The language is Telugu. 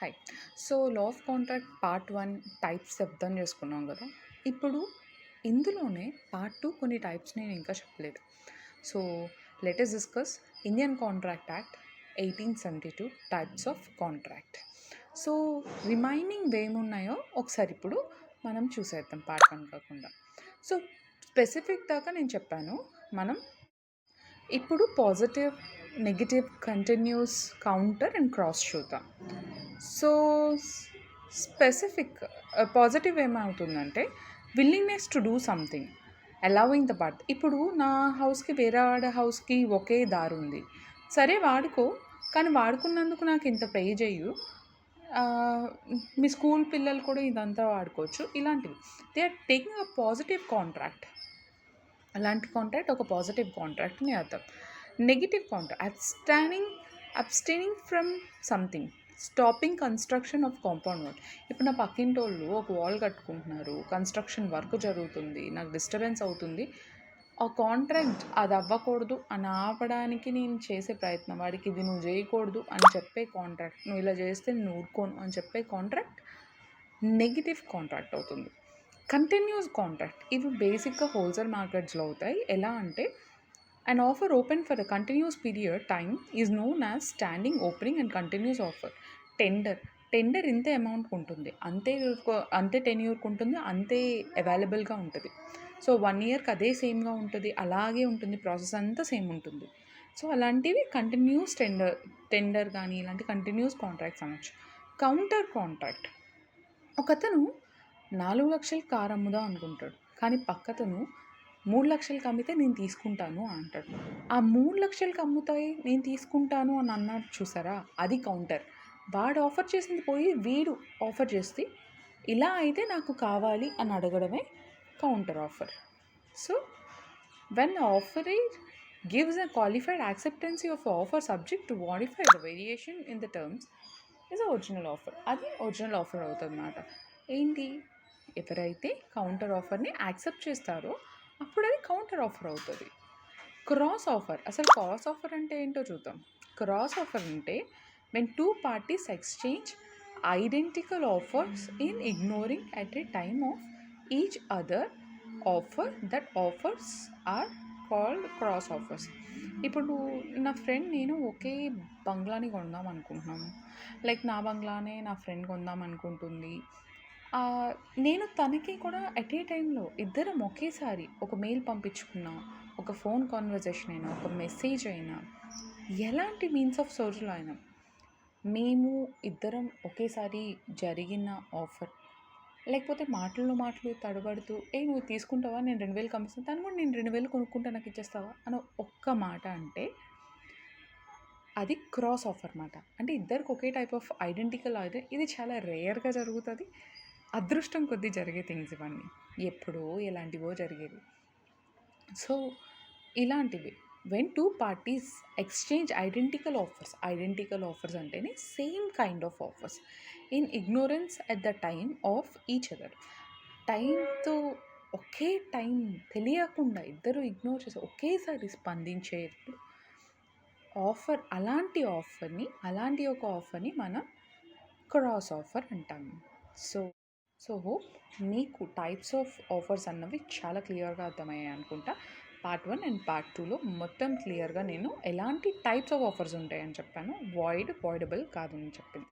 Hi. So, law of contract part 1 types అర్థం చేసుకున్నాం గదా! ఇప్పుడు ఇందులోనే పార్ట్ 2 కొన్ని టైప్స్ నేను ఇంకా చెప్పలేదు. So, let us discuss Indian contract act 1872 types of contract. So, remaining ఏమున్నాయో ఒకసారి ఇప్పుడు మనం చూసేద్దాం పార్ట్ 1 కాకుండా. సో, స్పెసిఫిక్ దాకా నేను చెప్పాను. మనం ఇప్పుడు positive, negative, continuous, counter and cross చూద్దాం. సో, స్పెసిఫిక్ పాజిటివ్ ఏమవుతుందంటే willingness to do something, allowing the part. ఇప్పుడు నా హౌస్కి వేరే వాడి హౌస్కి ఒకే దారి ఉంది, సరే వాడుకో, కానీ వాడుకున్నందుకు నాకు ఇంత పే చేయు, మీ స్కూల్ పిల్లలు కూడా ఇదంతా వాడుకోవచ్చు, ఇలాంటివి. They are taking a positive contract. అలాంటి కాంట్రాక్ట్ ఒక పాజిటివ్ కాంట్రాక్ట్ అని అర్థం. Negative contract abstaining from something, stopping construction of compound wall. ఇప్పుడు నా పక్కింటోళ్ళు ఒక వాల్ కట్టుకుంటున్నారు, కన్స్ట్రక్షన్ వర్క్ జరుగుతుంది, నాకు డిస్టర్బెన్స్ అవుతుంది, ఆ కాంట్రాక్ట్ అది అవ్వకూడదు అని ఆపడానికి నేను చేసే ప్రయత్నం, వాడికి ఇది నువ్వు చేయకూడదు అని చెప్పే కాంట్రాక్ట్, నువ్వు ఇలా చేస్తే నేను ఊరుకోను అని చెప్పే కాంట్రాక్ట్ నెగిటివ్ కాంట్రాక్ట్ అవుతుంది. కంటిన్యూస్ కాంట్రాక్ట్ ఇవి బేసిక్గా హోల్సేల్ మార్కెట్స్లో అవుతాయి. ఎలా అంటే an offer open for a continuous period time is known as standing opening and continuous offer. Tender ఇంతే అమౌంట్కి ఉంటుంది, అంతే టెన్యూర్కి ఉంటుంది, అంతే అవైలబుల్గా ఉంటుంది. సో 1 ఇయర్కి అదే సేమ్గా ఉంటుంది, అలాగే ఉంటుంది, ప్రాసెస్ అంతా సేమ్ ఉంటుంది. సో అలాంటివి కంటిన్యూస్ టెండర్ కానీ ఇలాంటి కంటిన్యూస్ కాంట్రాక్ట్స్ అనొచ్చు. కౌంటర్ కాంట్రాక్ట్, ఒకతను 4 లక్షలకి కారు అమ్ముదాం అనుకుంటాడు, కానీ పక్కతను 3 లక్షలకి అమ్మితే నేను తీసుకుంటాను అంటాడు. ఆ 3 లక్షలకి అమ్ముతాయి నేను తీసుకుంటాను అని అన్నాడు చూసారా, అది కౌంటర్. వాడు ఆఫర్ చేసింది పోయి వీడు ఆఫర్ చేస్తే ఇలా అయితే నాకు కావాలి అని అడగడమే counter offer. So when the offerer gives a qualified acceptance of offer subject to modify the variation in the terms is original offer. అది ఒరిజినల్ ఆఫర్ అవుతుంది అన్నమాట. ఏంటి, ఎవరైతే కౌంటర్ ఆఫర్ని యాక్సెప్ట్ చేస్తారో అప్పుడు అది కౌంటర్ ఆఫర్ అవుతుంది. క్రాస్ ఆఫర్, అసలు క్రాస్ ఆఫర్ అంటే ఏంటో చూద్దాం. క్రాస్ ఆఫర్ అంటే when two parties exchange identical offers in ignoring at a time of each other offer, that offers are called cross offers. ఇప్పుడు నా ఫ్రెండ్ నేను ఒకే బంగ్లాని కొందాం అనుకుంటున్నాను, లైక్ నా బంగ్లానే నా ఫ్రెండ్ కొందాం అనుకుంటుంది. నేను తనకి కూడా అట్ ఏ టైంలో ఇద్దరం ఒకేసారి ఒక మెయిల్ పంపించుకున్నా, ఒక ఫోన్ కాన్వర్జేషన్ అయినా, ఒక మెసేజ్ అయినా, ఎలాంటి మీన్స్ ఆఫ్ సోర్స్లో అయినా మేము ఇద్దరం ఒకేసారి జరిగిన ఆఫర్, లేకపోతే మాటలు తడబడుతూ నువ్వు తీసుకుంటావా, నేను 2000 అమ్మిస్తాను, తను కూడా నేను 2000 కొనుక్కుంటా నాకు ఇచ్చేస్తావా అని ఒక్క మాట అంటే అది క్రాస్ ఆఫర్ మాట. అంటే ఇద్దరికి ఒకే టైప్ ఆఫ్ ఐడెంటికల్ అయితే ఇది చాలా రేర్గా జరుగుతుంది, అదృష్టం కొద్దీ జరిగే థింగ్స్ ఇవన్నీ, ఎప్పుడో ఎలాంటివో జరిగేవి. సో ఇలాంటివి when two parties exchange identical offers అంటేనే same kind of offers in ignorance at the time of each other. టైంతో ఒకే టైం తెలియకుండా ఇద్దరు ఇగ్నోర్ చేసి ఒకేసారి స్పందించే ఆఫర్, అలాంటి ఒక ఆఫర్ని మనం క్రాస్ ఆఫర్ అంటాము. సో హోప్ మీకు టైప్స్ ఆఫ్ ఆఫర్స్ అన్నవి చాలా క్లియర్గా అర్థమయ్యాయి అనుకుంటా. పార్ట్ 1 అండ్ పార్ట్ 2లో మొత్తం క్లియర్గా నేను ఎలాంటి టైప్స్ ఆఫ్ ఆఫర్స్ ఉంటాయని చెప్పాను, వాయిడబుల్ కాదని చెప్పింది.